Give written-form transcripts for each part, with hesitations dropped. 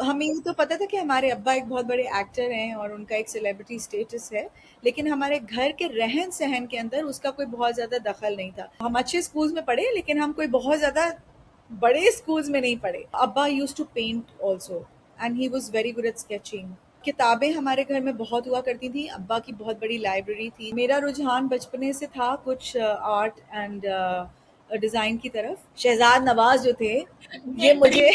हमें ये तो पता था कि हमारे अब्बा एक बहुत बड़े एक्टर हैं और उनका एक सेलिब्रिटी स्टेटस है, लेकिन हमारे घर के रहन-सहन के अंदर उसका कोई बहुत ज़्यादा दखल नहीं था। हम अच्छे स्कूल्स में पढ़े, लेकिन हम कोई बहुत ज़्यादा बड़े स्कूल्स में नहीं पढ़े। अब्बा used to paint also and he was very good at sketching. किताबें हमारे घर में बहुत हुआ करती थी, अब्बा की बहुत बड़ी लाइब्रेरी थी। मेरा रुझान बचपने से था कुछ आर्ट एंड डिज़ाइन की तरफ। शहजाद नवाज़ जो थे, ये मुझे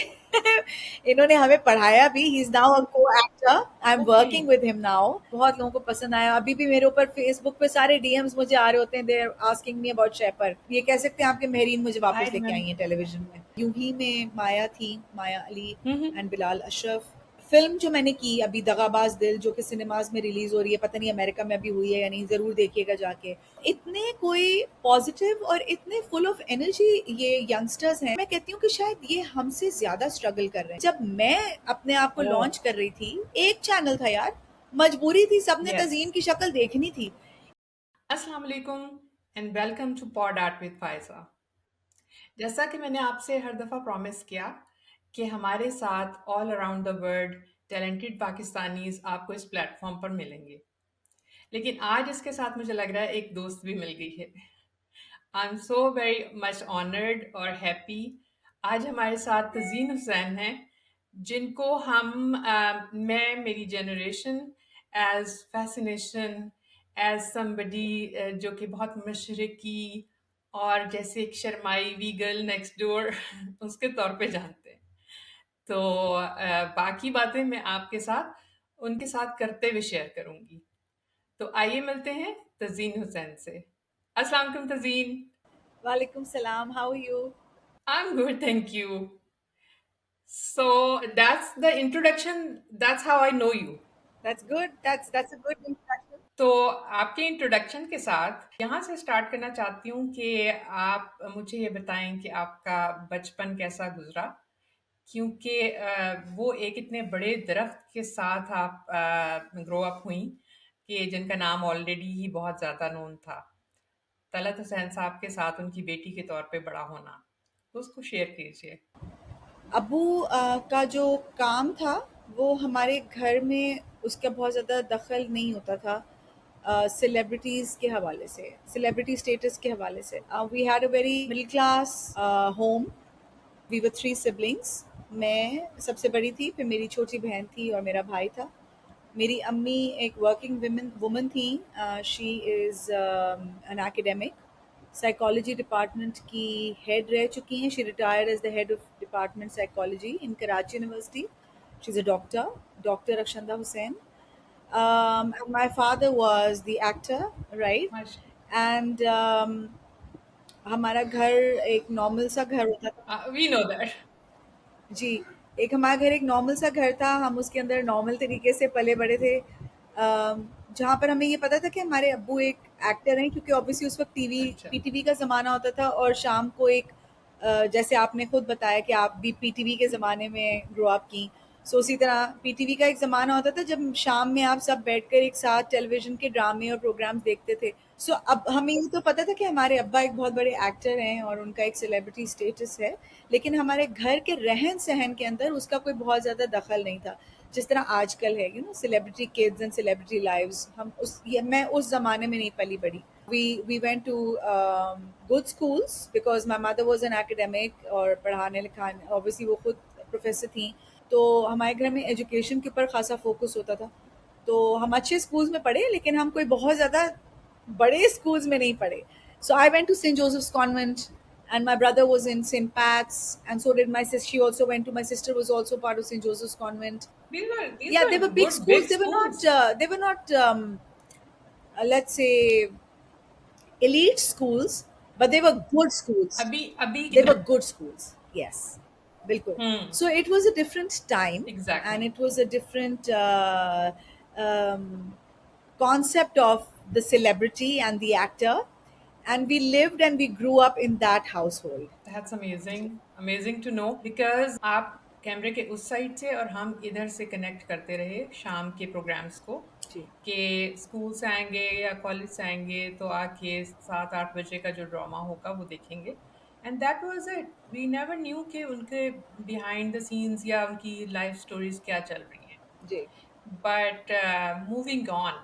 इन्होंने हमें पढ़ाया भी। He is now a co-actor. I am okay. Working with him now. बहुत लोगों को पसंद आया। अभी भी मेरे ऊपर फेसबुक पे सारे डीएम्स मुझे आ रहे होते हैं, they are asking me about Shehpar. ये कह सकते हैं आपके मेहरीन मुझे आई वापस लेके आई हैं रिमेम्बर। टेलीविज़न में। यूं ही में माया थी, माया अली हम्म। एंड बिलाल अशरफ। फ़िल्म जो मैंने की अभी दगाबाज दिल, जो कि सिनेमाज़ में रिलीज़ हो रही है, पता नहीं अमेरिका में अभी हुई है या नहीं, ज़रूर देखिएगा जाके। इतने कोई पॉज़िटिव और इतने फुल ऑफ एनर्जी ये यंगस्टर्स हैं, मैं कहती हूँ कि शायद ये हमसे ज़्यादा स्ट्रगल कर रहे हैं। जब मैं अपने आप को ओह। लॉन्च कर रही थी, एक चैनल था यार, मजबूरी थी, सबने यस। तज़ीन की शक्ल देखनी थी। अस्सलाम वालेकुम and welcome to pod art with Faiza. जैसा कि मैंने आपसे हर दफ़ा प्रॉमिस किया कि हमारे साथ all around the world talented Pakistanis आपको इस प्लेटफॉर्म पर मिलेंगे, लेकिन आज इसके साथ मुझे लग रहा है एक दोस्त भी मिल गई है। I am so very much honoured और हैप्पी। आज हमारे साथ तज़ीन हुसैन हैं, जिनको मैं मेरी generation as fascination, as somebody जो कि बहुत मशरकी और जैसे एक शर्माई वी गर्ल नेक्स्ट डोर उसके तौर पे जानते हैं। तो बाकी बातें मैं आपके साथ उनके साथ करते हुए शेयर करूंगी। तो आइए मिलते हैं तज़ीन हुसैन से। अस्सलाम वालेकुम तज़ीन। वालेकुम सलाम, how are you? I'm good, thank you. So that's the introduction. That's how I know you. That's good, that's a good introduction. तो आपके इंट्रोडक्शन के साथ यहाँ से स्टार्ट करना चाहती हूँ कि आप मुझे ये बताएं कि आपका बचपन कैसा गुजरा, क्योंकि वो एक इतने बड़े दरख्त के साथ आप ग्रो अप हुई कि जिनका नाम ऑलरेडी ही बहुत ज़्यादा नोन था। तलत हुसैन साहब के साथ उनकी बेटी के तौर पे बड़ा होना, तो उसको शेयर कीजिए। अबू का जो काम था, वो हमारे घर में उसका बहुत ज़्यादा दखल नहीं होता था। सेलिब्रिटीज़ के हवाले से, सेलिब्रिटी स्टेटस के हवाले से। We had a very middle class home. We were three siblings. मैं सबसे बड़ी थी, फिर मेरी छोटी बहन थी और मेरा भाई था। मेरी अम्मी एक वर्किंग वुमन वुमन थी। She is an academic, psychology department की हेड रह चुकी हैं। She retired as the head of department psychology in Karachi University. She is a doctor, doctor Akshanda Hussain. And my father was the actor, right? माशा। And हमारा घर एक normal सा घर होता था। We know that. जी, एक हमारा घर एक नॉर्मल सा घर था, हम उसके अंदर नॉर्मल तरीके से पले-बड़े थे। जहाँ पर हमें ये पता था कि हमारे अब्बू एक एक्टर हैं, क्योंकि ऑब्वियसली उस वक़्त टीवी अच्छा। पीटीवी का ज़माना होता था और शाम को एक जैसे आपने खुद बताया कि आप भी पीटीवी के ज़माने में ग्रो अप की। सो उसी तरह पीटीवी का एक ज़माना होता था जब शाम में आप सब बैठकर एक साथ टेलीविज़न के ड्रामे और प्रोग्राम्स देखते थे। सो अब हमें ये तो पता था कि हमारे अब्बा एक बहुत बड़े एक्टर हैं और उनका एक सेलिब्रिटी स्टेटस है, लेकिन हमारे घर के रहन-सहन के अंदर उसका कोई बहुत ज़्यादा दखल नहीं था। जिस तरह आजकल है, you no, celebrity kids and celebrity lives, हम उस ये मैं उस ज़माने में नहीं पली-बड़ी। We went to good schools because my mother was an academic और पढ़ाने लिखाने, ऑब्वियसली वो खुद प्रोफ़ेसर थीं, तो हमारे घर में एजुकेशन के ऊपर ख़ासा फ़ोकस होता था। तो हम अच्छे स्कूल्स में पढ़े, लेकिन हम कोई बहुत ज़्यादा बड़े स्कूल्स में नहीं पढ़े। So I went to St. Joseph's Convent, and my brother was in St. Pat's, and so did my sister. She also went to. My sister was also part of St. Joseph's Convent. These Yeah, they were were big good big schools. They were not. schools. They were not. Let's say elite schools, but they were good schools. अभी अभी They की were good schools. Yes, bilkul. Hmm. So it was a different time, and exactly. it was a different concept of the celebrity and the actor, and we lived and we grew up in that household. That's amazing, amazing to know, because आप कैमरे के उस side से और हम इधर से connect करते रहे शाम के प्रोग्राम्स को, जी, कि स्कूल से आएंगे या कॉलेज से आएंगे तो आके 7-8 बजे का जो ड्रामा होगा वो देखेंगे। And that was it, we never knew कि उनके बिहाइंड द सीन्स या उनकी लाइफ स्टोरीज क्या चल रही हैं। जी। बट मूविंग ऑन,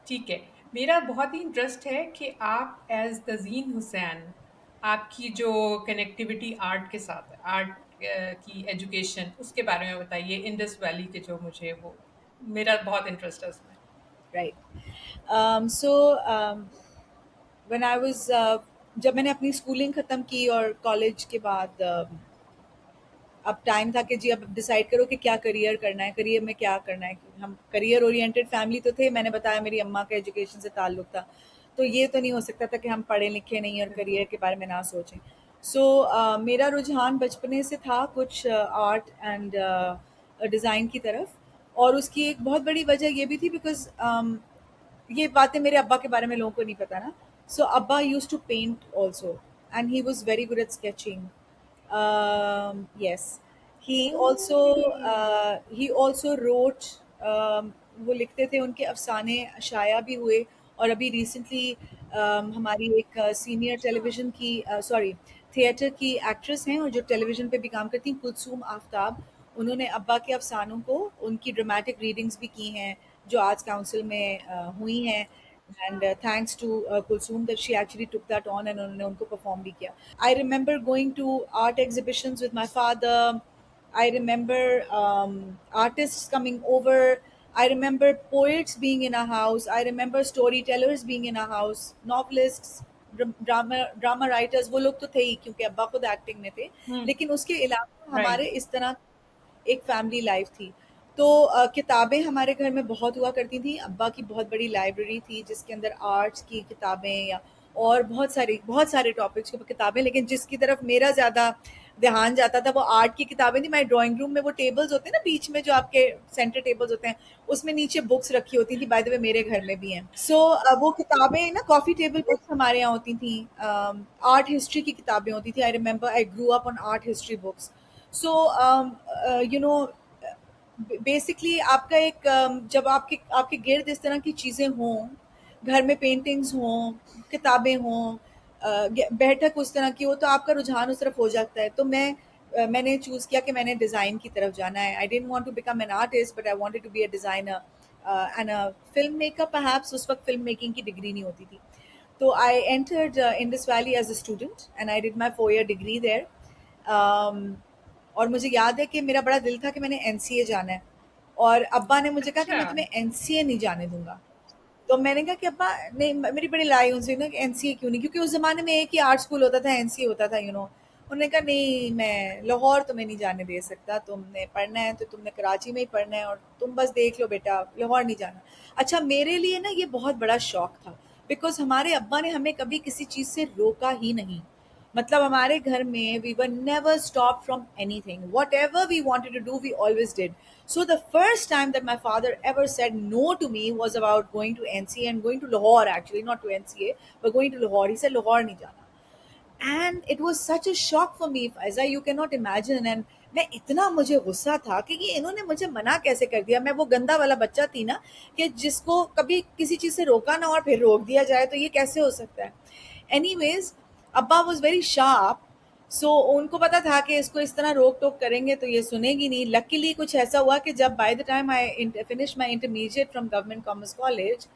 ठीक है, मेरा बहुत ही इंटरेस्ट है कि आप एज तज़ीन हुसैन, आपकी जो कनेक्टिविटी आर्ट के साथ है, आर्ट की एजुकेशन, उसके बारे में बताइए। इंडस वैली के जो मुझे वो, मेरा बहुत इंटरेस्ट है उसमें। Right. So when I was जब मैंने अपनी स्कूलिंग ख़त्म की और कॉलेज के बाद अब टाइम था कि जी अब डिसाइड करो कि क्या करियर करना है, करियर में क्या करना है। हम करियर ओरिएंटेड फैमिली तो थे, मैंने बताया मेरी अम्मा का एजुकेशन से ताल्लुक था, तो ये तो नहीं हो सकता था कि हम पढ़े लिखे नहीं और करियर के बारे में ना सोचें। सो मेरा रुझान बचपने से था कुछ आर्ट एंड डिज़ाइन की तरफ, और उसकी एक बहुत बड़ी वजह ये भी थी बिकॉज ये बातें मेरे अब्बा के बारे में लोगों को नहीं पता ना। सो अब्बा used to paint also and he was very good at sketching. Yes, he also okay. he also wrote, वो लिखते थे, उनके अफ़साने शाया भी हुए। और अभी रिसेंटली हमारी एक सीनियर अच्छा। टेलीविज़न की सॉरी थिएटर की एक्ट्रेस हैं और जो टेलीविज़न पे भी काम करती हैं, कुलसूम आफ्ताब, उन्होंने अब्बा के अफ़सानों को उनकी ड्रामेटिक रीडिंग्स भी की हैं, जो आर्ट्स काउंसिल में हुई हैं। अच्छा। And thanks to Kulsoom that she actually took that on and उन्होंने उनको perform भी किया. I remember going to art exhibitions with my father. I remember artists coming over. I remember poets being in our house. I remember storytellers being in our house. Novelists, drama writers, वो लोग तो थे ही क्योंकि अब्बा खुद acting में थे, हम्म। लेकिन उसके अलावा हमारे राइट। इस तरह एक फैमिली लाइफ थी। तो किताबें हमारे घर में बहुत हुआ करती थी। अब्बा की बहुत बड़ी लाइब्रेरी थी जिसके अंदर आर्ट्स की किताबें या और बहुत सारे टॉपिक्स की किताबें, लेकिन जिसकी तरफ मेरा ज़्यादा ध्यान जाता था वो आर्ट की किताबें थी। हमारे ड्राइंग रूम में वो टेबल्स होते हैं ना बीच में, जो आपके सेंटर टेबल्स होते हैं, उसमें नीचे बुक्स रखी होती थी। बाय द वे मेरे घर में भी हैं। सो वो किताबें ना कॉफ़ी टेबल बुक्स हमारे यहाँ होती थी। आर्ट हिस्ट्री की किताबें होती थी। I remember I grew up on art history books. So you know basically आपका एक जब आपके आपके गिर्द इस तरह की चीज़ें हों, घर में पेंटिंग्स हों, किताबें हों, बैठक उस तरह की हो, तो आपका रुझान उस तरफ हो जाता है। तो मैंने चूज़ किया कि मैंने डिज़ाइन की तरफ जाना है। I didn't want to become an artist but I wanted to be a designer and a film maker perhaps. उस वक्त फिल्म मेकिंग की डिग्री नहीं होती थी। तो I entered Indus Valley as a student and I did my 4 year degree there. और मुझे याद है कि मेरा बड़ा दिल था कि मैंने एनसीए जाना है, और अब्बा ने मुझे कहा कि अच्छा। मैं तुम्हें एनसीए नहीं जाने दूंगा। तो मैंने कहा कि अब्बा नहीं, मेरी बड़ी लड़ाई उनसे ना कि एनसीए क्यों नहीं, क्योंकि उस जमाने में एक ही आर्ट स्कूल होता था, एनसीए होता था, उन्होंने कहा नहीं, मैं लाहौर तुम्हें नहीं जाने दे सकता, तुमने पढ़ना है तो तुमने कराची में ही पढ़ना है, और तुम बस देख लो बेटा, लाहौर नहीं जाना। अच्छा, मेरे लिए ना ये बहुत बड़ा शौक था, बिकॉज हमारे अब्बा ने हमें कभी किसी चीज़ से रोका ही नहीं। मतलब हमारे घर में we were never stop from anything, whatever we wanted to do we always did. So the first time that my father ever said no to me was about going to NCA and going to Lahore, actually not to NCA but going to Lahore. He said Lahore नहीं जाना, and it was such a shock for me Faiza, you can not imagine. And मैं इतना मुझे गुस्सा था कि ये इन्होंने मुझे मना कैसे कर दिया। मैं वो गंदा वाला बच्चा थी ना कि जिसको कभी किसी चीज़ से रोका ना और फिर रोक दिया जाए, तो ये कैसे हो सकता है। एनीवेज, अब्बा वाज वेरी शार्प। सो उनको पता था कि इसको इस तरह रोक टोक करेंगे तो ये सुनेगी नहीं। लकीली कुछ ऐसा हुआ कि जब by the time I finish my intermediate from government commerce college,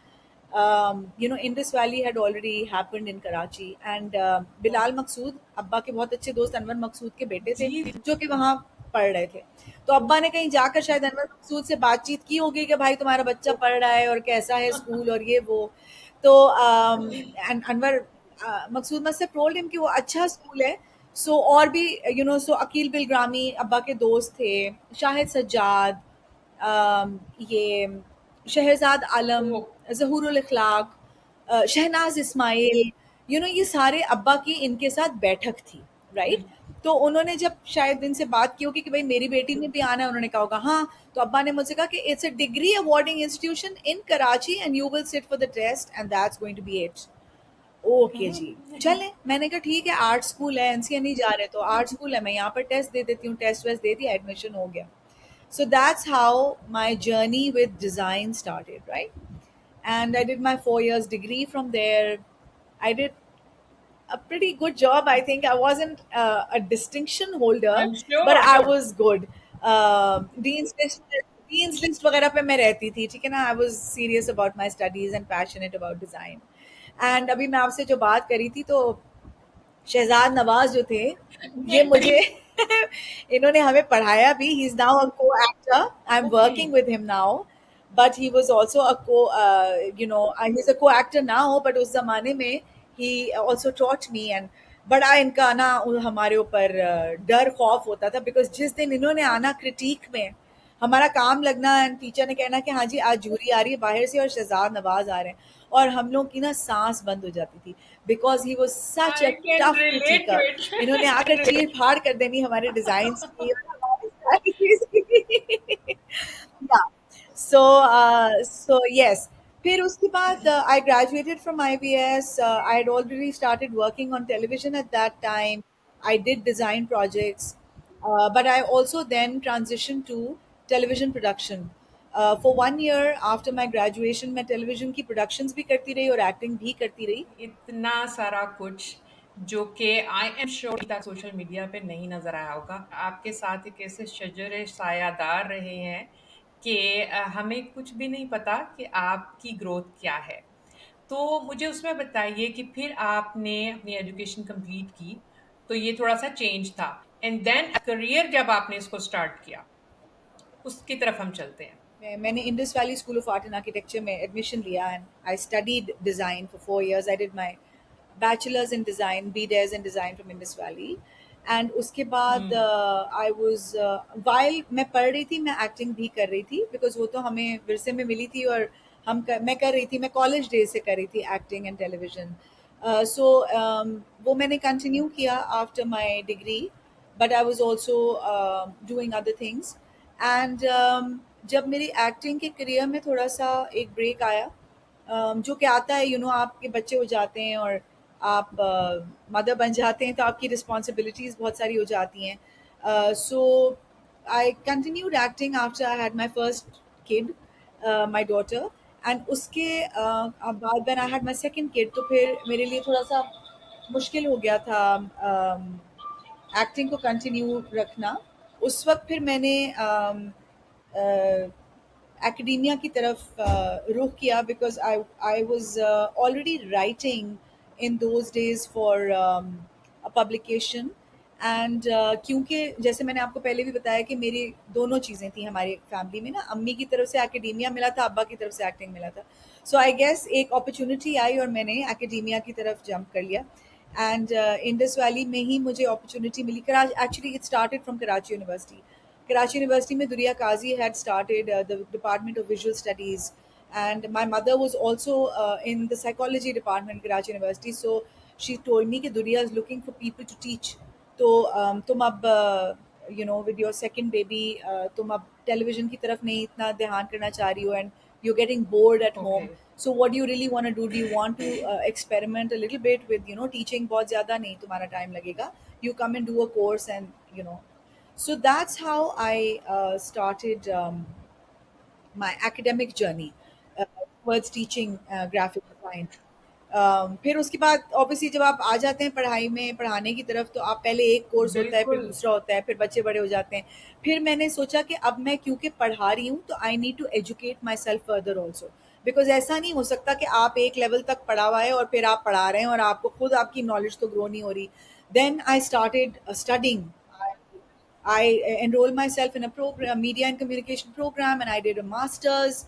Indus Valley had already happened in Karachi, and Bilal Maqsood, अब्बा के बहुत अच्छे दोस्त अनवर मकसूद के बेटे थे, जी। जो कि वहाँ पढ़ रहे थे। तो अब्बा ने कहीं जाकर शायद अनवर मकसूद से बातचीत की होगी कि भाई तुम्हारा बच्चा पढ़ रहा है और कैसा है स्कूल और ये वो। तो अनवर मकसूद मस्ट हैव टोल्ड हिम कि वो अच्छा स्कूल है। सो और भी सो अकील बिलग्रामी अब्बा के दोस्त थे, शाहिद सज्जाद, ये शहरज़ाद आलम, ओ। ज़हूरुल इखलाक, शहनाज इस्माइल, ये सारे अब्बा की इनके साथ बैठक थी, राइट। तो उन्होंने जब शायद इनसे बात की होगी कि भाई मेरी बेटी ने भी आना है, उन्होंने कहा होगा हाँ। तो अब्बा ने मुझसे कहा कि it's a degree awarding institution in Karachi and you will sit for the test and that's going to be it. Okay ji, चलें। मैंने कहा ठीक है, आर्ट स्कूल है, एनसीए नहीं जा रहे तो आर्ट स्कूल है, मैं यहाँ पर टेस्ट दे देती हूँ। टेस्ट वेस्ट दे दिया, एडमिशन हो गया। So that's how my journey with design started, right? And I did my 4 years degree from there. I did a pretty good job. I think I wasn't a distinction holder, I'm but sure. I was good. Dean's list वगैरह पे मैं रहती थी, ठीक है ना. I was serious about my studies and passionate about design. And अभी मैं आपसे जो बात करी थी, तो शहजाद नवाज जो थे, ये मुझे इन्होंने हमें पढ़ाया भी. ही इज नाउ अ को actor. I am Okay. Working with him now, but he was also a को, ही इज अ को एक्टर नाउ, बट उस जमाने में ही आल्सो टॉट मी. एंड बड़ा इनका ना हमारे ऊपर डर खौफ होता था, बिकॉज जिस दिन इन्होंने आना क्रिटिक में, हमारा काम लगना, एंड टीचर ने कहना कि हाँ जी आज जूरी आ रही है बाहर से और शहजाद नवाज आ रहे हैं, और हम लोग की ना सांस बंद हो जाती थी, because he was such a I can tough relate to क्रिटिकर. it. इन्होंने I can आकर relate. चीर फाड़ कर देनी हमारे डिजाइन की और हमारी सारी चीज़. या सो यस. फिर उसके बाद I graduated from IBS. I had already started working on television at that time. I did design projects, but I also then transitioned to television production. For 1 year after my graduation, मैं television की productions भी करती रही और acting भी करती रही. इतना सारा कुछ जो कि आई एम श्योर तक सोशल मीडिया पे नहीं नजर आया होगा। आपके साथ एक ऐसे शजर सायादार रहे हैं कि हमें कुछ भी नहीं पता कि आपकी ग्रोथ क्या है। तो मुझे उसमें बताइए कि फिर आपने अपनी एजुकेशन कंप्लीट की, तो ये थोड़ा सा चेंज था, एंड देन करियर जब आपने इसको स्टार्ट किया, उसकी तरफ हम चलते हैं। मैंने Indus valley school of art and architecture में एडमिशन लिया, and I studied design for 4 years. I did my bachelors in design, BDes in design from Indus valley. And उसके बाद हम्म। आई वॉज, वाइल मैं पढ़ रही थी, मैं एक्टिंग भी कर रही थी, बिकॉज वो तो हमें विरसे में मिली थी, और मैं कर रही थी, मैं कॉलेज डेज से कर रही थी एक्टिंग एंड टेलीविजन. सो वो मैंने कंटिन्यू किया after my degree, but I was also doing other things. And जब मेरी एक्टिंग के करियर में थोड़ा सा एक ब्रेक आया, जो कि आता है, आपके बच्चे हो जाते हैं और आप मदर बन जाते हैं, तो आपकी रिस्पॉन्सिबिलिटीज़ बहुत सारी हो जाती हैं. So I continued acting after I had my first kid, my daughter. And उसके बाद when I had my second kid, तो फिर मेरे लिए थोड़ा सा मुश्किल हो गया था एक्टिंग को कंटिन्यू रखना. उस वक्त फिर मैंने एकेडेमिया की तरफ रुख किया, because I was already writing in those days for a publication. And क्योंकि जैसे मैंने आपको पहले भी बताया कि मेरी दोनों चीज़ें थी हमारी फैमिली में ना, अम्मी की तरफ से एकेडेमिया मिला था, अब्बा की तरफ से एक्टिंग मिला था. सो आई गेस एक अपॉर्चुनिटी आई और मैंने एकेडेमिया की तरफ जंप कर लिया. एंड इंडस वैली में ही मुझे अपॉर्चुनिटी मिली. Karachi, actually it started from Karachi University. Karachi University में Duria Kazi had started the Department of Visual Studies, and my mother was also in the psychology department in Karachi University. So she told me कि Duria is looking for people to teach. तो तुम अब with your second baby, तुम अब television की तरफ नहीं इतना ध्यान करना चाह रही हो, and you're getting bored at okay. home. So what do you really want to do? Do you want to experiment a little bit with teaching? बहुत ज़्यादा नहीं तुम्हारा time लगेगा. You come and do a course, and so that's how I started my academic journey towards teaching graphic design. फिर उसके बाद obviously जब आप आ जाते हैं पढ़ाई में, पढ़ाने की तरफ, तो आप पहले एक कोर्स होता है, फिर बिल्कुल। दूसरा होता है, फिर बच्चे बड़े हो जाते हैं. फिर मैंने सोचा कि अब मैं क्योंकि पढ़ा रही हूँ, तो I need to educate myself further also. Because ऐसा नहीं हो सकता कि आप एक लेवल तक पढ़ा हुआ है और फिर आप पढ़ा रहे हैं और आपको खुद आपकी नॉलेज तो ग्रो नहीं हो रही. Then I started studying. I enrolled myself in a program, media and communication program, and I did a master's.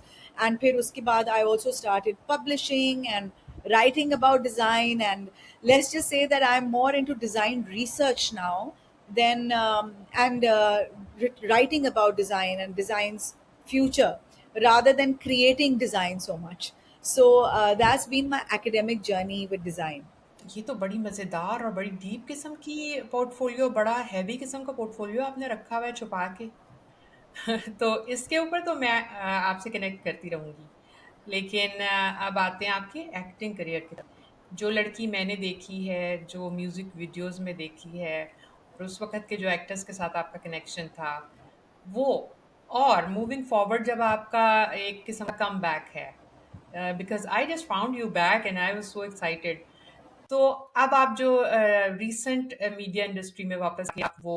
And फिर उसके बाद I also started publishing and writing about design. And let's just say that I'm more into design research now than and writing about design and design's future rather than creating design so much. So that's been my academic journey with design. ये तो बड़ी मज़ेदार और बड़ी deep किस्म की portfolio, बड़ा heavy किस्म का पोर्टफोलियो आपने रखा हुआ है छुपा के। तो इसके ऊपर तो मैं आपसे कनेक्ट करती रहूँगी। लेकिन अब आते हैं आपके एक्टिंग करियर की तरफ। जो लड़की मैंने देखी है, जो म्यूज़िक वीडियोज़ में देखी है, और उस वक़्त के जो एक्टर्स के साथ आपका कनेक्शन था, वो, और मूविंग फॉरवर्ड जब आपका एक किस्म का कमबैक है, because I just found you back and I was so excited. तो अब आप जो रीसेंट मीडिया इंडस्ट्री में वापस कि आप वो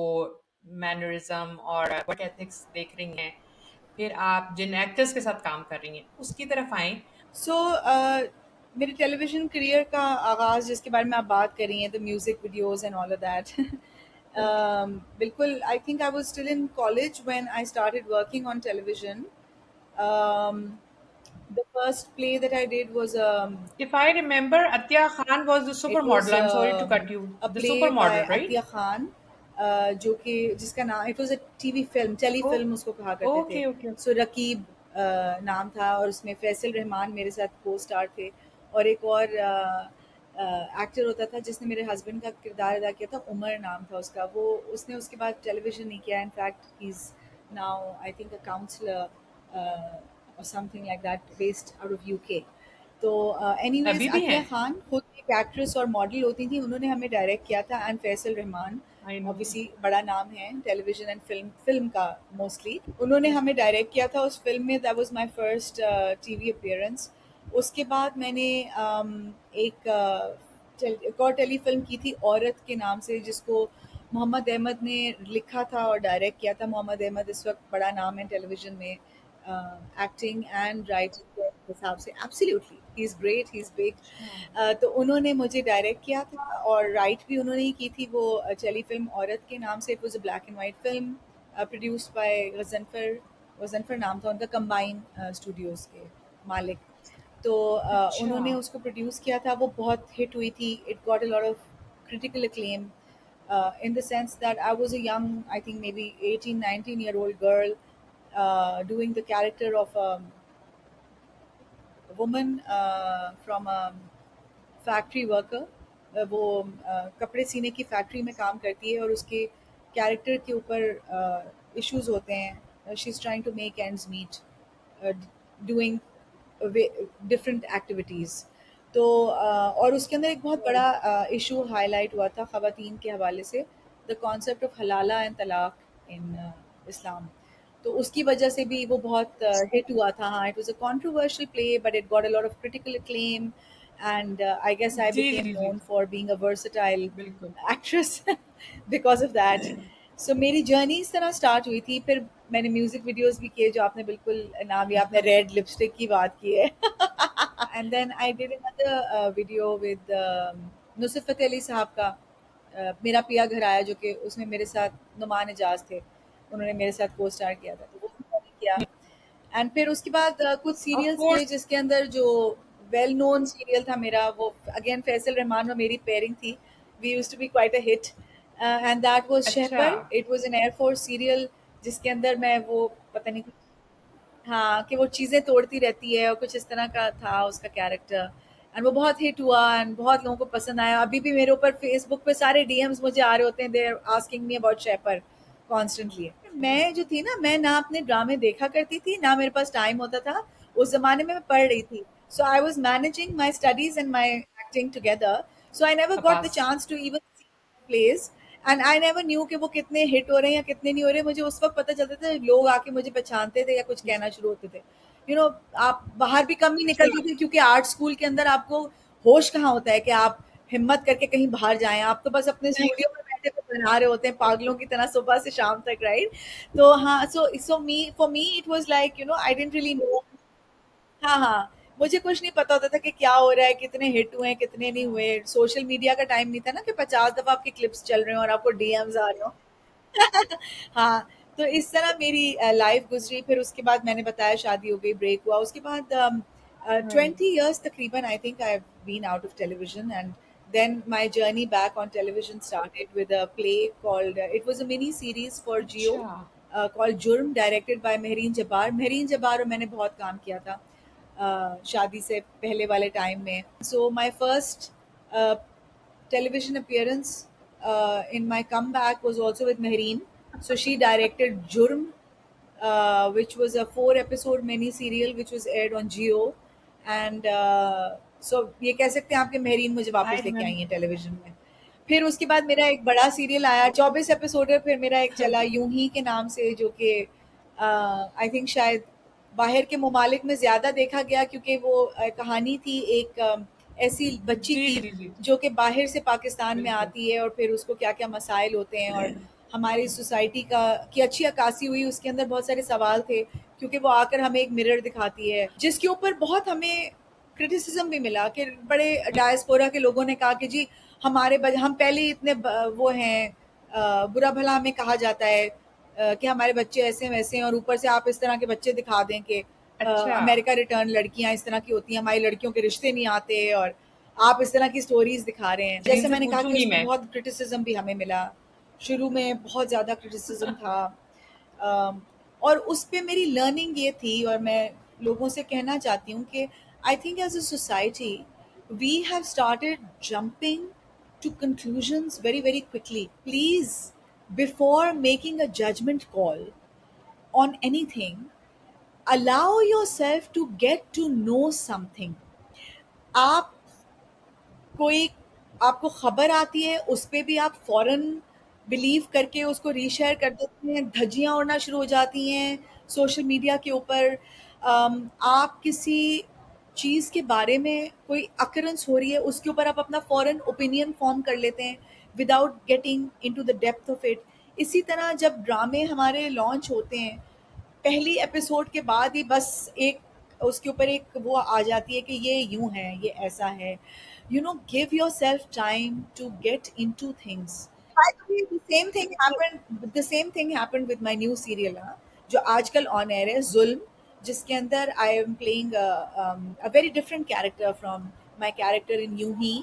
मैनरिज्म और वर्क एथिक्स देख रही हैं, फिर आप जिन एक्टर्स के साथ काम कर रही हैं उसकी तरफ आए। सो मेरे टेलीविज़न करियर का आगाज़ जिसके बारे में आप बात कर रही हैं, the music videos and all of that okay. बिल्कुल I think I was still in college when I started working on television. Um, the first play that I did was if I remember Atiya Khan was the super it was model, I am sorry to cut you, a the super play by model, right? Atiya Khan, जो कि जिसका नाम it was a TV film tele O, film उसको कहा करते थे. Okay okay. सो रकीब नाम था और उसमें फैसल रहमान मेरे साथ को स्टार थे और एक और एक्टर होता था जिसने मेरे हस्बैंड का किरदार अदा किया था. उमर नाम था उसका. वो उसने उसके बाद टेलीविजन नहीं किया. In fact he is now I think a counsellor और something like that based out of UK. तो एनीवेज अभी भी अतिया हैं? खान खुद एक एक्ट्रेस और मॉडल होती थी. उन्होंने हमें डायरेक्ट किया था. And Faisal Rahman I know. Obviously बड़ा नाम है टेलीविजन एंड फिल्म फिल्म का मोस्टली. उन्होंने हमें डायरेक्ट किया था उस फिल्म में. That was my first TV appearance. उसके बाद मैंने एक और टेली फिल्म की थी औरत के नाम से जिसको मोहम्मद अहमद ने लिखा था और डायरेक्ट किया था. मोहम्मद अहमद इस वक्त बड़ा नाम है टेलीविजन में एक्टिंग एंड राइटिंग के हिसाब से. Absolutely he is great, he is अच्छा। बिग. तो उन्होंने मुझे डायरेक्ट किया था और राइट भी उन्होंने ही की थी वो टेली फिल्म औरत के नाम से. It was a black and white film produced by Ghazanfar. Ghazanfar नाम था उनका. कंबाइन स्टूडियोज़ के मालिक. तो अच्छा। उन्होंने उसको प्रोड्यूस किया था. वो बहुत हिट हुई थी. It got a lot of critical acclaim in the sense that I was a young, I think maybe 18, 19-year old girl doing the character of a woman from a factory worker. वो कपड़े सीने की factory में काम करती है और उसके कैरेक्टर के ऊपर इश्यूज होते हैं. She is trying to make ends meet doing different activities. तो और उसके अंदर एक बहुत बड़ा इशू हाईलाइट हुआ था ख़वातीन के हवाले से. द कॉन्सेप्ट ऑफ हलाला एंड तलाक इन इस्लाम. तो उसकी वजह से भी वो बहुत हिट हुआ था. हाँ, it was a controversial play but it got a lot of critical acclaim. And I guess I जी became जी जी। known for being a versatile बिल्कुल। actress because of that. So मेरी जर्नी इस तरह स्टार्ट हुई थी. फिर मैंने म्यूजिक वीडियोस भी किए जो आपने बिल्कुल नाम लिया. आपने रेड लिपस्टिक की बात की है. And then I did another video with Nusrat Fateh Ali sahab का मेरा पिया घर आया, जो कि उसमें मेरे साथ नुमान एजाज थे. उन्होंने मेरे साथ को स्टार किया था. तो वो भी मैंने किया. एंड फिर उसके बाद कुछ ऑफ सीरियल्स थे कोर्स। जिसके अंदर जो वेल नोन सीरियल था मेरा, वो अगेन फैसल रहमान और मेरी पेयरिंग थी. We used to be quite a hit and that was अच्छा। Shahpar. It was an air force serial जिसके अंदर मैं वो पता नहीं, हाँ, कि वो चीज़ें तोड़ती रहती है और कुछ इस तरह का था उसका कैरेक्टर. एंड वो बहुत हिट हुआ एंड बहुत लोगों को पसंद आया. अभी भी मेरे ऊपर फेसबुक पे सारे डीएम्स मुझे आ रहे होते हैं. They are asking me about Shehpar constantly. मैं जो थी ना, मैं अपने ड्रामे देखा करती थी ना मेरे पास टाइम होता था. उस जमाने में मैं पढ़ रही थी. So I was managing my studies and my acting together. So I never got the Abbas. Chance to even place. And I never knew कि वो कितने हिट हो रहे हैं या कितने नहीं हो रहे. मुझे उस वक्त पता चलता था लोग आके मुझे पहचानते थे या कुछ कहना शुरू होते थे. यू you नो आप बाहर भी कम ही अच्छा। निकलती थी क्योंकि आर्ट स्कूल के अंदर आपको होश कहाँ होता है कि आप हिम्मत करके कहीं बाहर जाएं. आप तो बस अपने स्टूडियो में बैठे हुए बना रहे होते हैं पागलों की तरह सुबह से शाम तक, राइट? तो हाँ, so me for me it was like I didn't really know. हाँ, हाँ। मुझे कुछ नहीं पता होता था कि क्या हो रहा है, कितने हिट हुए हैं, कितने नहीं अच्छा। हुए. सोशल मीडिया का टाइम नहीं था ना कि 50 दफ़ा आपके क्लिप्स चल रहे हों और आपको डीएम्स आ रहे हों. हाँ, तो इस तरह मेरी लाइफ़ गुज़री. फिर उसके बाद मैंने बताया शादी हो गई, ब्रेक हुआ. उसके बाद राइट। 20 इयर्स तकरीबन I think I have been out of television. And then my journey back on television started with a play called it was a mini series for Jio अच्छा। called Jurm, directed by Mehreen Jabbar. Mehreen Jabbar और मैंने बहुत काम किया था शादी से पहले वाले टाइम में. So my first television appearance in my comeback was also with Mehreen. So she directed Jurm, which was a 4 episode mini serial which was aired on Jio. And so ये कह सकते हैं आपके मेहरीन मुझे आई वापस लेके आई हैं रिमेम्बर। टेलीविजन में. फिर उसके बाद मेरा एक बड़ा सीरियल आया 24 एपिसोड है. फिर मेरा एक चला यूं ही के नाम से, जो कि आई थिंक शायद बाहर के ममालिक में ज़्यादा देखा गया क्योंकि वो कहानी थी एक ऐसी बच्ची जी, की जी, जी, जो कि बाहर से पाकिस्तान में बिल्कुल। आती है और फिर उसको क्या-क्या मसाइल होते हैं, और हमारी सोसाइटी का की अच्छी अक्कासी हुई, उसके अंदर बहुत सारे सवाल थे, क्योंकि वो आकर हमें एक मिरर दिखाती है, जिसके ऊपर बहुत हमें क्रिटिसिज्म भी मिला कि बड़े डायस्पोरा के लोगों ने कहा कि जी हम पहले ही इतने वो हैं, बुरा भला हमें कहा जाता है कि हमारे बच्चे ऐसे वैसे हैं, और ऊपर से आप इस तरह के बच्चे दिखा दें कि अच्छा, अमेरिका रिटर्न लड़कियां इस तरह की होती हैं, हमारी लड़कियों के रिश्ते नहीं आते, और आप इस तरह की स्टोरीज दिखा रहे हैं। जैसे इनसे मैंने कहा कि पूछूँगी उसमें मैं। बहुत क्रिटिसिज्म भी हमें मिला, शुरू में बहुत ज़्यादा क्रिटिसिज्म था। अम, और उस पे मेरी लर्निंग ये थी, और मैं लोगों से कहना चाहती हूँ कि I think as a society we have started jumping to conclusions very, very quickly. Please, before making a judgment call on anything, allow yourself to get to know something. आप कोई आपको खबर आती है, उस पे भी आप फ़ौरन बिलीव करके उसको रीशेयर कर देते हैं, धज्जियाँ उड़ना शुरू हो जाती हैं सोशल मीडिया के ऊपर। आप किसी चीज़ के बारे में कोई अकरेंस हो रही है, उसके ऊपर आप अपना फ़ौरन ओपिनियन फ़ॉर्म कर लेते हैं without getting into the depth of it. इसी तरह जब ड्रामे हमारे लॉन्च होते हैं, पहली एपिसोड के बाद ही बस एक उसके ऊपर एक वो आ जाती है कि ये यूं है, ये ऐसा है। You know, give yourself time to get into things. By the way, the same thing happened with my new serial, हाँ, जो आजकल ऑन एयर है, जुल्म, जिसके अंदर I am playing a very different character from my character in Yun Hi.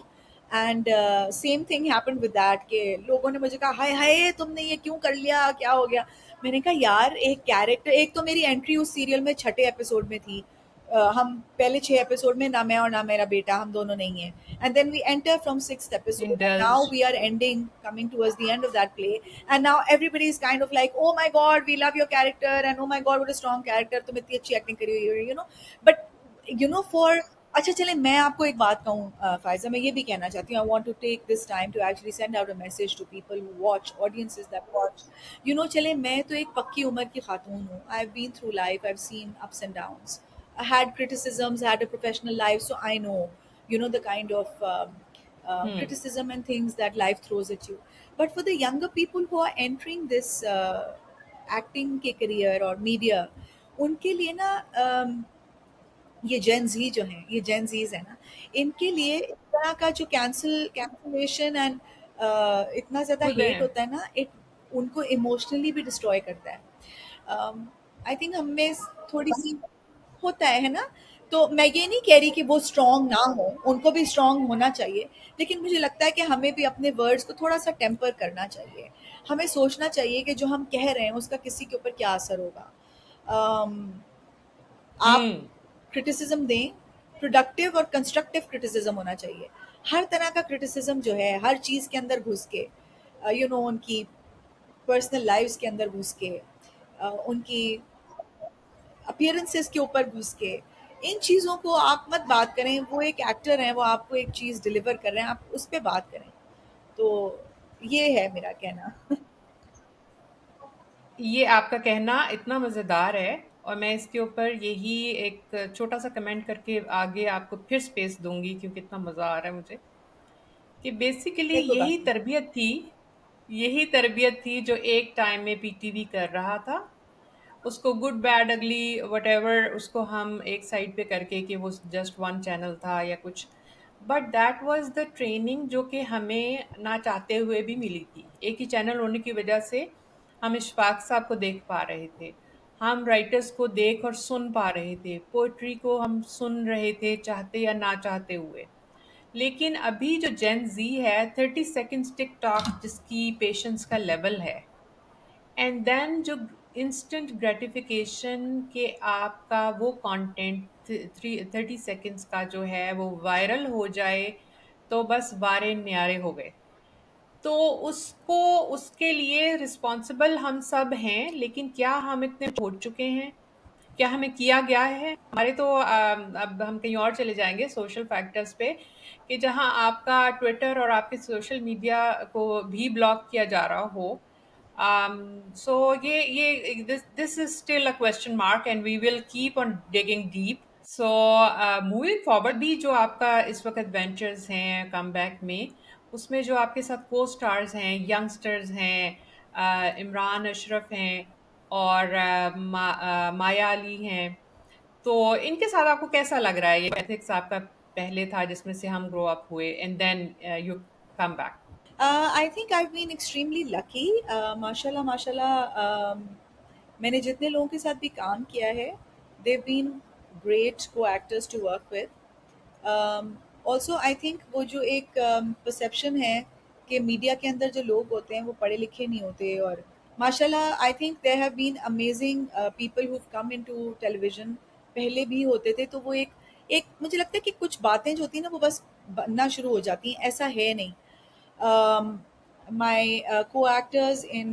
And same thing happened with that कि लोगों ने मुझे कहा हाय हाय तुमने ये क्यों कर लिया, क्या हो गया। मैंने कहा यार, एक कैरेक्टर, एक तो मेरी एंट्री उस सीरियल में छठे एपिसोड में थी। हम पहले 6 एपिसोड में ना मैं और ना मेरा बेटा, हम दोनों नहीं है, and then we enter from 6th episode, and now indulge. we are ending, coming towards the end of that play, and now everybody is kind of like, oh my god, we love your character, and oh my god, what a strong character, तुम इतनी अच्छी acting करी हुई हो, but for अच्छा चले, मैं आपको एक बात कहूँ फ़ायज़ा, मैं ये भी कहना चाहती हूँ, I want to take this time to actually send out a message to people who watch, audiences that watch. चले, मैं तो एक पक्की उम्र की खातून हूँ, I have been through life, I have seen ups and downs, I had criticisms, I had a professional life, so I know, the kind of hmm, criticism and things that life throws at you. But for the younger people who are entering this acting के career और media, उनके लिए ना ये जेन ज़ी जो हैं, ये Gen Zs हैं ना, इनके लिए इस तरह का जो कैंसलेशन एंड इतना ज़्यादा खुद हेट हैं। होता है ना, इट उनको इमोशनली भी डिस्ट्रॉय करता है। आई थिंक हम में थोड़ी-सी होता है ना? तो मैं ये नहीं कह रही कि वो स्ट्रॉन्ग ना हो, उनको भी स्ट्रॉन्ग होना चाहिए, लेकिन मुझे लगता है कि हमें भी अपने वर्ड्स को थोड़ा-सा टेम्पर करना चाहिए। हमें सोचना चाहिए कि जो हम कह रहे हैं, उसका किसी के ऊपर क्या असर होगा। अम आप हुँ, क्रिटिसिज्म दें, प्रोडक्टिव और कंस्ट्रक्टिव क्रिटिसिज्म होना चाहिए। हर तरह का क्रिटिसिज्म जो है, हर चीज़ के अंदर घुस के, उनकी पर्सनल लाइव्स के अंदर घुस के, उनकी अपीयरेंसेस के ऊपर घुस के, इन चीज़ों को आप मत बात करें। वो एक एक्टर हैं, वो आपको एक चीज़ डिलीवर कर रहे हैं, आप उस पे बात करें। तो ये है मेरा कहना। ये आपका कहना इतना मज़ेदार है और मैं इसके ऊपर यही एक छोटा-सा कमेंट करके आगे आपको फिर स्पेस दूँगी क्योंकि इतना मज़ा आ रहा है मुझे, कि बेसिकली नहीं, कोई बात नहीं। यही तरबियत थी जो एक टाइम में पीटीवी कर रहा था। उसको गुड बैड अगली व्हाटएवर उसको हम एक साइड पे करके कि वो जस्ट वन चैनल था या कुछ, but that was the training जो कि हमें ना चाहते हुए भी मिली थी। एक ही चैनल होने की वजह से हम इशफाक साहब को देख पा रहे थे, हम राइटर्स को देख और सुन पा रहे थे, पोइट्री को हम सुन रहे थे चाहते या ना चाहते हुए। लेकिन अभी जो जेन जी है, 30 सेकेंड्स टिकटॉक जिसकी पेशेंस का लेवल है, एंड देन जो इंस्टेंट ग्रेटिफिकेशन के आपका वो कंटेंट 30 सेकेंड्स का जो है वो वायरल हो जाए तो बस वारे न्यारे हो गए। तो उसको उसके लिए रिस्पॉन्सिबल हम सब हैं, लेकिन क्या हम इतने हो चुके हैं? क्या हमें किया गया है? हमारे तो अब हम कहीं और चले जाएंगे सोशल फैक्टर्स पे, कि जहां आपका ट्विटर और आपके सोशल मीडिया को भी ब्लॉक किया जा रहा हो। सो ये this this is still a question mark and we will keep on digging deep. So moving forward भी जो आपका इस वक्त वेंचर्स हैं कमबैक में, उसमें जो आपके साथ को स्टार्स हैं, यंगस्टर्स हैं, इमरान अशरफ हैं और माया अली हैं, तो इनके साथ आपको कैसा लग रहा है? ये एथिक्स आपका पहले था जिसमें से हम ग्रो अप हुए and then you come back. I think I been extremely lucky. माशाल्लाह माशाल्लाह, मैंने जितने लोगों के साथ भी काम किया है, they've been great co-actors to work with. Also I think वो जो एक परसेप्शन है कि मीडिया के अंदर जो लोग होते हैं वो पढ़े लिखे नहीं होते, और माशाल्लाह I think there have been amazing people who come into television. पहले भी होते थे, तो वो एक एक मुझे लगता है कि कुछ बातें जो होती हैं ना वो बस बनना शुरू हो जाती हैं, ऐसा है नहीं। My co-actors in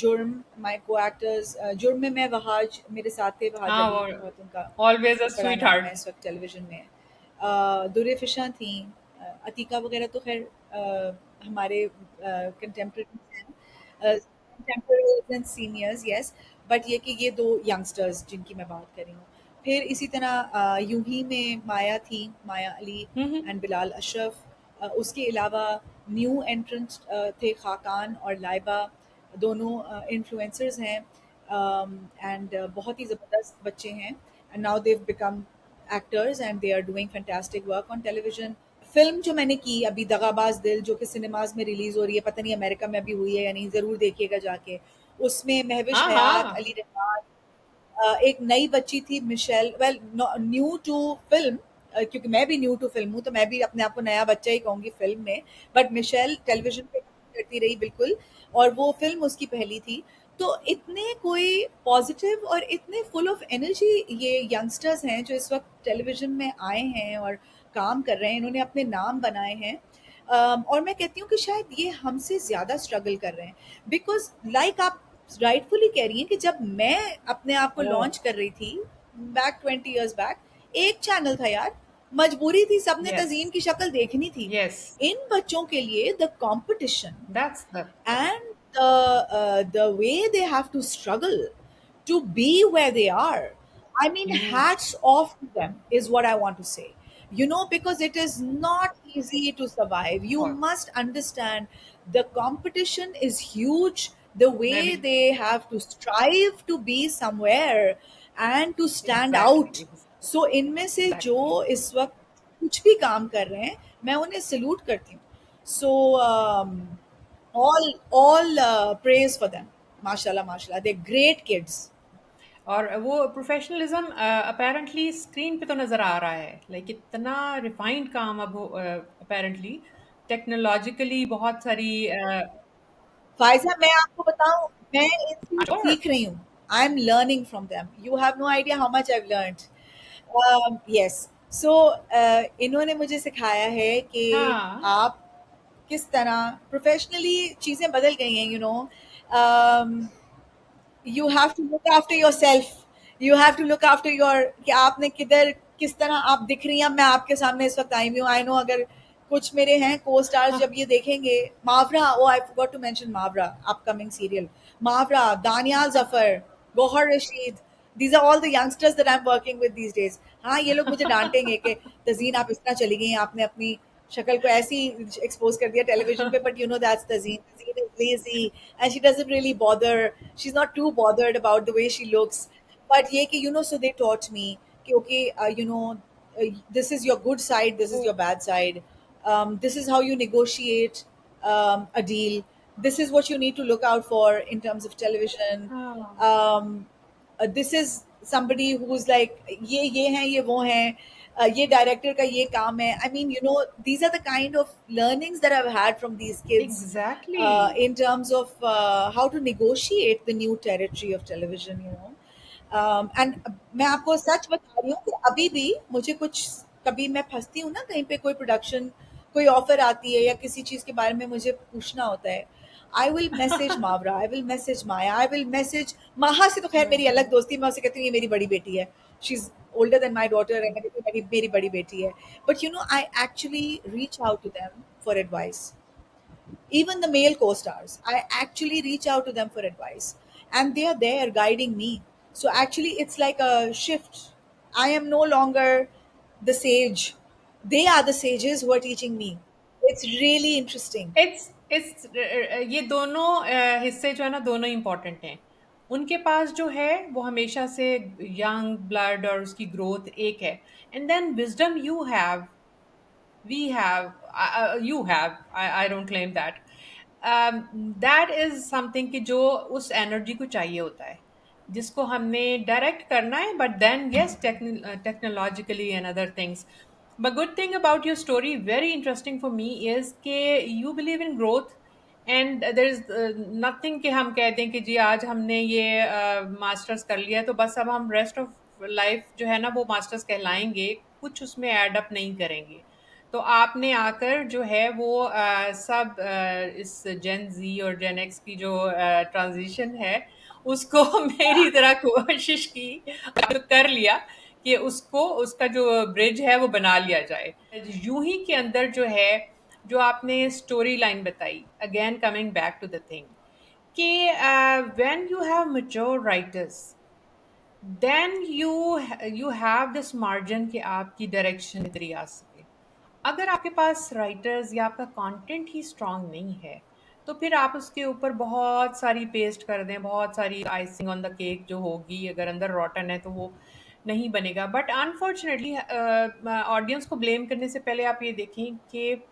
जुर्म, my co-actors जुर्म में मैं वहाज मेरे साथ थे, वहाज हाँ, अली वो बहुत उनका ऑलवेज अ बड़ा स्वीट नाम है हार्ट। इस वक्त टेलीविजन में। दुर्रे फिशा थी, अतीका वगैरह तो खैर हमारे कंटेम्प्रेरीज हैं, contemporaries and seniors, yes. But ये कि ये दो यंगस्टर्स जिनकी मैं बात कर रही हूँ। फिर इसी तरह यूं ही में माया थी, माया अली हम्म। एंड बिलाल अशरफ। उसके अलावा न्यू एंट्रेंस थे खाकान और लाइबा, दोनों इन्फ्लुएंसर्स हैं एंड बहुत ही ज़बरदस्त बच्चे हैं, and now they've become actors and they are doing fantastic work on television. Film जो मैंने की अभी दगाबाज दिल, जो कि सिनेमाज में रिलीज हो रही है, पता नहीं अमेरिका में अभी हुई है या नहीं, ज़रूर देखिएगा जाके। उसमें महविश हाँ हयात, हाँ। अली रहमान, एक नई बच्ची थी Michelle, well new to film, क्योंकि मैं भी न्यू टू फिल्म हूँ, तो मैं भी अपने आप को नया बच्चा ही कहूँगी फिल्म में। बट मिशेल टेलीविजन पे काम करती रही बिल्कुल, और वो फिल्म उसकी पहली थी। तो इतने कोई पॉजिटिव और इतने फुल ऑफ एनर्जी ये यंगस्टर्स हैं जो इस वक्त टेलीविजन में आए हैं और काम कर रहे हैं, इन्होंने अपने नाम बनाए हैं। और मैं कहती हूँ कि शायद ये हमसे ज़्यादा स्ट्रगल कर रहे हैं, बिकॉज लाइक आप राइटफुली कह रही हैं कि जब मैं अपने आप को ओह, लॉन्च कर रही थी बैक 20 years बैक, एक चैनल था यार, मजबूरी थी, सबने यस, तज़ीन की शक्ल देखनी थी। यस, इन बच्चों के लिए the competition that's the and the way they have to struggle to be where they are. I mean, huge. hats off to them is what I want to say. You know, because it is not easy to survive. You बहुत। must understand the competition is huge. The मैं भी way they have to strive to be somewhere and to stand exactly, out. So इनमें से exactly. जो इस वक्त कुछ भी काम कर रहे हैं, मैं उन्हें सल्यूट करती हूँ। So all praise for them. Mashallah, mashallah. They're great kids. और वो प्रोफेशनलिज्म अपेरेंटली स्क्रीन पे तो नजर आ रहा है, लाइक इतना रिफाइंड काम अब अपेरेंटली टेक्नोलॉजिकली बहुत सारी फायजा, मैं आपको बताऊं, मैं इनसे श्योर। सीख रही हूँ। I am learning from them. You have no idea how much I have learned. Yes. So इन्होंने मुझे सिखाया है कि हाँ आप किस तरह प्रोफेशनली चीज़ें बदल गई हैं, you have to look after yourself. You have to look after your, कि आपने किधर किस तरह आप दिख रही हैं। मैं आपके सामने इस वक्त आई हुई हूँ, आई नो, अगर कुछ मेरे हैं को स्टार्स जब हाँ। ये देखेंगे, Mawra, oh I forgot to mention Mawra, upcoming serial, Mawra, Daniyal Zafar, Gohar Rasheed, these are all the youngsters that I am working with these days. हाँ, ये लोग मुझे डांटेंगे कि तजीन आप इस तरह चली गई हैं, आपने अपनी शक्ल को ऐसी एक्सपोज कर दिया टेलीविजन पे, but you know that's Tazeen. Tazeen is lazy and she doesn't really bother, she is not too bothered about the way she looks. But ये कि सो दे टॉट मी कि okay, this is your good side, this वो is your bad side, this is how you negotiate a deal, this is what you need to look out for in terms of television. हाँ This is somebody who's like ये हैं, ये वो हैं, ये director का ये काम है। I mean, these are the kind of learnings that I've had from these kids exactly. in terms of how to negotiate the new territory of television. And मैं आपको सच बता रही हूँ कि अभी भी मुझे कुछ, कभी मैं फंसती हूँ ना कहीं पे, कोई प्रोडक्शन, कोई ऑफर आती है या किसी चीज़ के बारे में मुझे पूछना होता है, I will message Mawra, I will message Maya, I will message Maha. से तो खैर मेरी अलग दोस्ती है, मैं उसे कहती हूँ ये मेरी बड़ी बेटी है, she is older than my daughter, and मेरी बड़ी बेटी है। But I actually reach out to them for advice. Even the male co-stars, I actually reach out to them for advice, and they are there guiding me. So actually it's like a shift. I am no longer the sage. They are the sages who are teaching me. It's really interesting. It's ये दोनों हिस्से जो है ना दोनों important हैं। उनके पास जो है वो हमेशा से यंग ब्लड और उसकी ग्रोथ एक है। And then wisdom you have, we have you have, I don't claim that. That is something कि जो उस एनर्जी को चाहिए होता है जिसको हमने डायरेक्ट करना है, but then yes technologically and other things. But good thing about your story, very interesting for me, is कि you believe in growth and there is nothing कि हम कह दें कि जी आज हमने ये मास्टर्स कर लिया है तो बस अब हम रेस्ट ऑफ लाइफ जो है ना वो मास्टर्स कहलाएंगे, कुछ उसमें एड अप नहीं करेंगे। तो आपने आकर जो है वो सब इस जेन जी और जेन एक्स की जो ट्रांजिशन है उसको मेरी तरह कोशिश की, तो कर लिया कि उसको उसका जो ब्रिज है वो बना लिया जाए। यूं ही के अंदर जो है जो आपने स्टोरी लाइन बताई, again coming back to the thing कि when you have mature writers then you have this margin कि आपकी डायरेक्शन इधर आ सके। अगर आपके पास राइटर्स या आपका कंटेंट ही स्ट्रांग नहीं है तो फिर आप उसके ऊपर बहुत सारी पेस्ट कर दें, बहुत सारी आइसिंग ऑन द केक जो होगी, अगर अंदर रॉटन है तो वो नहीं बनेगा। बट अनफॉर्चुनेटली ऑडियंस को ब्लेम करने से पहले आप ये देखें कि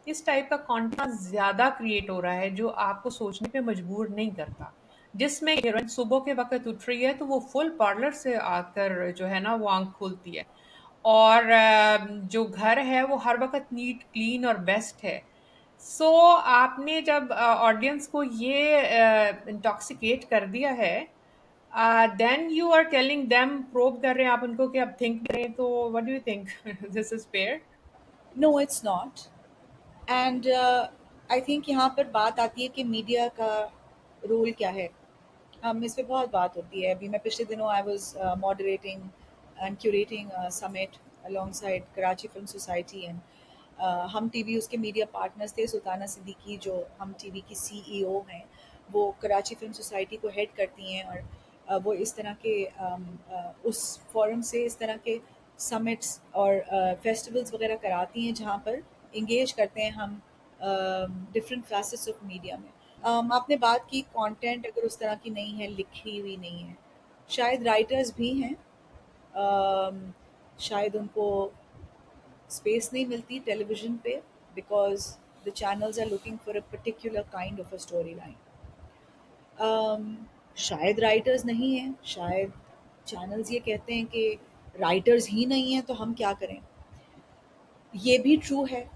इस टाइप का कंटेंट ज़्यादा क्रिएट हो रहा है जो आपको सोचने पे मजबूर नहीं करता। जिसमें हीरोइन सुबह के वक्त उठ रही है तो वो फुल पार्लर से आकर जो है ना वो आंख खोलती है, और जो घर है वो हर वक्त नीट क्लीन और बेस्ट है। सो आपने जब ऑडियंस को ये इंटॉक्सिकेट कर दिया है, then you are telling them, probe कर रहे हैं आप उनको कि अब थिंक करें। तो what do you think this is fair? No, it's not. And I think यहाँ पर बात आती है कि मीडिया का रोल क्या है। इस पे बहुत बात होती है। अभी मैं पिछले दिनों I was moderating and curating summit alongside Karachi film society and हम टीवी उसके मीडिया पार्टनर्स थे। सुल्ताना सिद्दीकी जो हम टीवी की सीईओ हैं वो कराची फिल्म सोसाइटी को हेड करती हैं और वो इस तरह के उस फोरम से इस तरह के समिट्स और फेस्टिवल्स वगैरह कराती हैं जहाँ पर इंगेज करते हैं हम डिफरेंट फैसेट्स ऑफ मीडिया में। आपने बात की कंटेंट अगर उस तरह की नहीं है, लिखी हुई नहीं है, शायद राइटर्स भी हैं, शायद उनको स्पेस नहीं मिलती टेलीविज़न पे because the channels are looking for a particular kind of a story line. शायद राइटर्स नहीं हैं, शायद चैनल्स ये कहते हैं कि राइटर्स ही नहीं हैं तो हम क्या करें। ये भी ट्रू है,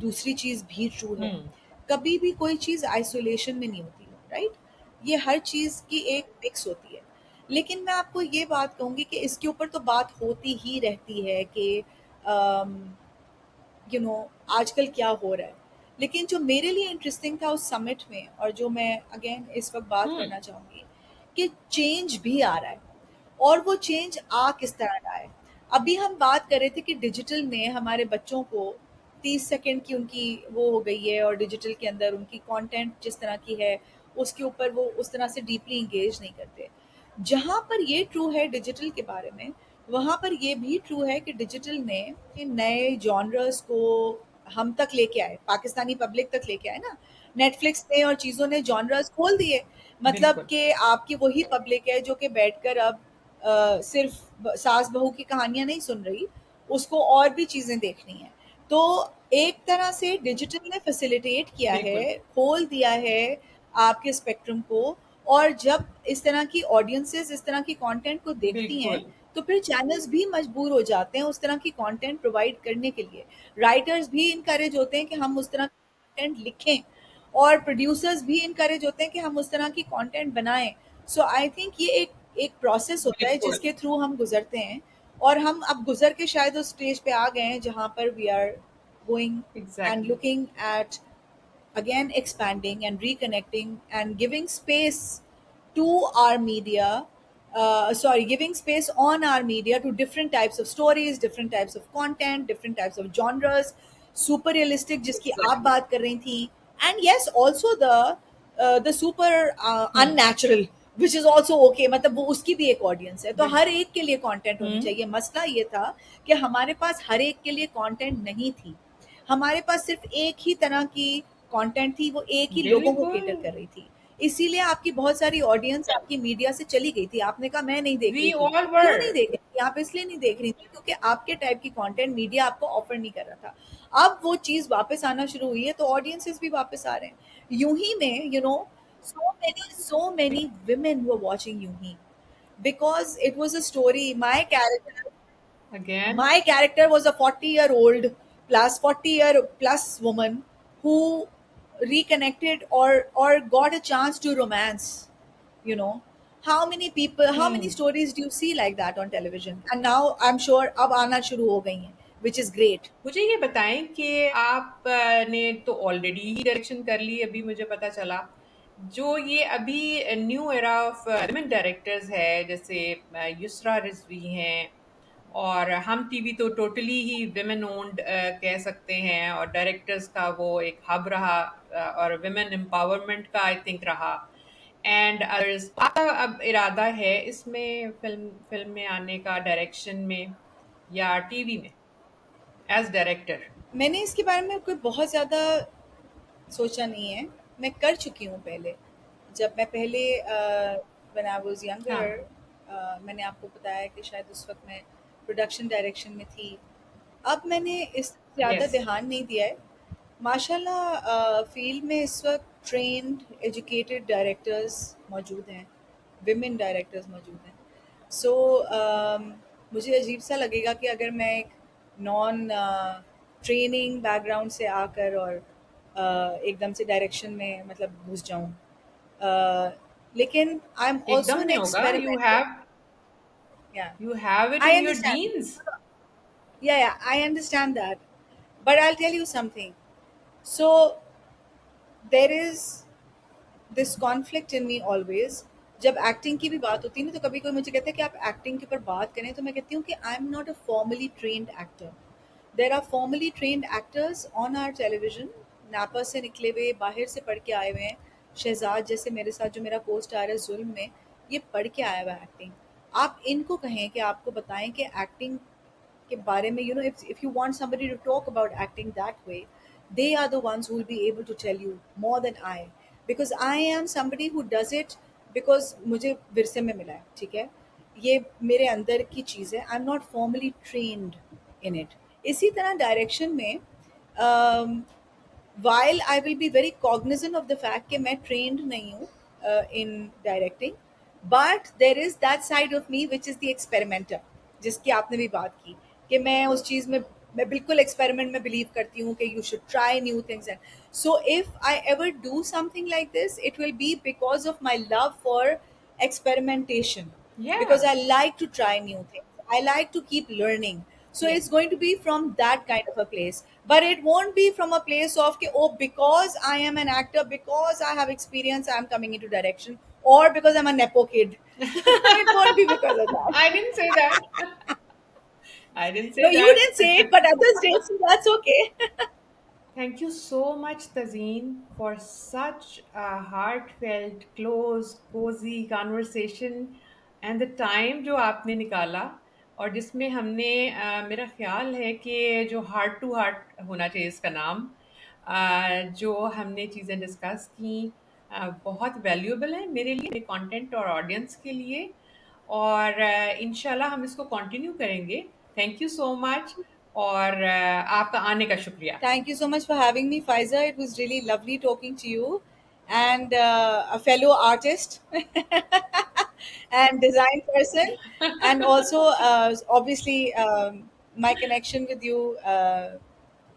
दूसरी चीज़ भी ट्रू है। हम्म। कभी भी कोई चीज़ आइसोलेशन में नहीं होती, राइट? ये हर चीज़ की एक मिक्स होती है। लेकिन मैं आपको ये बात कहूँगी कि इसके ऊपर तो बात होती ही रहती है कि अम, आजकल क्या हो रहा है। लेकिन जो मेरे लिए इंटरेस्टिंग था उस समिट में और जो मैं अगेन इस वक्त बात हम्म। करना चाहूँगी कि चेंज भी आ रहा है और वो चेंज आ किस तरह रहा है। अभी हम बात कर रहे थे कि डिजिटल ने हमारे बच्चों को 30 सेकंड की उनकी वो हो गई है और डिजिटल के अंदर उनकी कंटेंट जिस तरह की है उसके ऊपर वो उस तरह से डीपली इंगेज नहीं करते। जहाँ पर ये ट्रू है डिजिटल के बारे में, वहाँ पर ये भी ट्रू है कि डिजिटल ने नए जॉनर्स को हम तक लेके आए, पाकिस्तानी पब्लिक तक लेके आए ना। नेटफ्लिक्स ने और चीज़ों ने जॉनर्स खोल दिए। मतलब बिल्कुल। कि आपकी वही पब्लिक है जो कि बैठकर अब सिर्फ सास बहू की कहानियां नहीं सुन रही, उसको और भी चीज़ें देखनी है। तो एक तरह से डिजिटल ने फैसिलिटेट किया बिल्कुल। है, खोल दिया है आपके स्पेक्ट्रम को। और जब इस तरह की ऑडियंसेस इस तरह की कंटेंट को देखती हैं बिल्कुल। तो फिर चैनल्स भी मजबूर हो जाते हैं उस तरह की कंटेंट प्रोवाइड करने के लिए। राइटर्स भी इनकरेज होते हैं कि हम उस तरह का कंटेंट लिखें और प्रोड्यूसर्स भी इनकरेज होते हैं कि हम उस तरह की कंटेंट बनाएं। सो आई थिंक ये एक एक प्रोसेस होता है बिल्कुल। जिसके थ्रू हम गुजरते हैं और हम अब गुजर के शायद उस स्टेज पे आ गए हैं जहाँ पर we are going and exactly. Looking at again expanding and reconnecting and giving space to our media, sorry, giving space on our media to different types of stories, different types of content, different types of genres, super realistic जिसकी आप exactly. बात कर रही थी, and yes also the super hmm. unnatural which is also okay, मतलब वो उसकी भी एक ऑडियंस है, तो बिल हर एक के लिए कंटेंट होनी हम्म। चाहिए। मसला ये था कि हमारे पास हर एक के लिए कंटेंट नहीं थी, हमारे पास सिर्फ एक ही तरह की कंटेंट थी, वो एक ही लोगों को बिल्कुल। केटर कर रही थी। इसीलिए आपकी बहुत सारी ऑडियंस आपकी मीडिया से चली गई थी, आपने कहा मैं नहीं देख वी रही थी। ऑल क्यों वर। नहीं देख रही थी आप? इसलिए नहीं देख रही थी क्योंकि आपके टाइप की कंटेंट मीडिया आपको ऑफर नहीं कर रहा था। अब वो चीज वापस आना शुरू हुई है, तो ऑडियंसेस भी वापस आ रहे हैं। यूं ही में so many women were watching Yuhi because it was a story. Again. My character was a 40-year-old plus 40-year plus woman who reconnected or got a chance to romance. You know, how many people, how many hmm. stories do you see like that on television? And now I'm sure अब आना शुरू हो गई हैं, which is great. मुझे ये बताएं कि आप ने तो ऑलरेडी ही डायरेक्शन कर ली, अभी मुझे पता चला। जो ये अभी new era of women directors है, जैसे युसरा रिजवी हैं, और हम टीवी तो टोटली ही विमेन ओन्ड कह सकते हैं, और डायरेक्टर्स का वो एक हब रहा, और विमेन एम्पावरमेंट का आई थिंक रहा, एंड अदर्स। आपका अब इरादा है इसमें फिल्म फिल्म में आने का, डायरेक्शन में या टीवी में एज डायरेक्टर? मैंने इसके बारे में कोई बहुत ज़्यादा सोचा नहीं है। मैं कर चुकी हूँ पहले, जब मैं पहले व्हेन आई वाज हाँ। यंगर, मैंने आपको बताया कि शायद उस वक्त मैं प्रोडक्शन डायरेक्शन में थी। अब मैंने इस ज़्यादा यस। ध्यान नहीं दिया है। माशाल्लाह फील्ड में इस वक्त ट्रेन्ड एजुकेटेड डायरेक्टर्स मौजूद हैं, विमेन डायरेक्टर्स मौजूद हैं। सो मुझे अजीब सा लगेगा कि अगर मैं एक नॉन ट्रेनिंग बैकग्राउंड से आकर और एकदम से डायरेक्शन में मतलब घुस जाऊं। लेकिन आई एम एकदम ऑल्सो एन नहीं होगा। Experimenter. Yeah you have it I in your understand, genes. Yeah I understand that, but I tell you something. So there is this conflict in me always. जब acting की भी बात होती है ना, तो कभी कोई मुझे कहता है कि आप एक्टिंग के ऊपर बात करें, तो मैं कहती हूँ कि I am not a formally trained actor. There are formally trained actors on our television, नापा से निकले हुए, बाहर से पढ़ के आए हुए हैं। शहजाद जैसे मेरे साथ जो मेरा को स्टार है जुल्म में, ये पढ़ के आया हुआ है एक्टिंग। आप इनको कहें कि आपको बताएं कि एक्टिंग के बारे में, you know, if you want somebody to talk about acting that way, they are the ones who will be able to tell you more than I, because I am somebody who does it because मुझे विरसे में मिला है, ठीक है? ये मेरे अंदर की चीज़ है। I am not formally trained in it. इसी तरह डायरेक्शन में while I will be very cognizant of the fact कि मैं trained नहीं हूँ in directing, but there is that side of me which is the experimenter, जिसकी आपने भी बात की कि मैं उस चीज़ में, मैं बिल्कुल एक्सपेरिमेंट में बिलीव करती हूँ कि you should try new things. And so if I ever do something like this, it will be because of my love for experimentation, because या। I like to try new things. I like to keep learning. So या। it's going to be from that kind of a place. But it won't be from a place of, कि, oh, because I am an actor, because I have experience, I'm coming into direction, or because I'm a Nepo kid. It won't be because of I that. didn't say that. I didn't No, say you that. didn't say it, but others did, so that's okay. Thank you so much, Tazeen, for such a heartfelt, close, cozy conversation and the time जो आपने निकाला, और जिसमें हमने मेरा ख्याल है कि जो हार्ट टू हार्ट होना चाहिए इसका नाम, जो हमने चीज़ें डिस्कस की, बहुत वैल्यूएबल है मेरे लिए, मेरे कंटेंट और ऑडियंस के लिए, और इंशाल्लाह हम इसको कंटिन्यू करेंगे। थैंक यू सो मच, और आपका आने का शुक्रिया। Thank you so much for having me, Faiza. It was really lovely talking to you, and a fellow artist and design person, and also obviously my connection with you.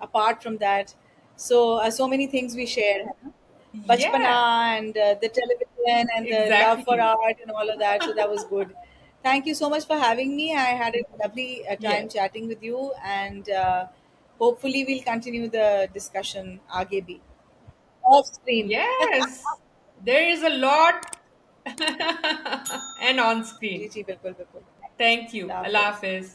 Apart from that, so many things we share. है ना? Bachpana Yeah, and the television and the love for exactly. art and all of that. So that was good. Thank you so much for having me. I had a lovely time Yes. chatting with you, and hopefully we'll continue the discussion आगे भी off screen. Yes. There is a lot and on ji screen. जी बिल्कुल बिल्कुल। Thank you. Allah Allah Hafiz. Hafiz.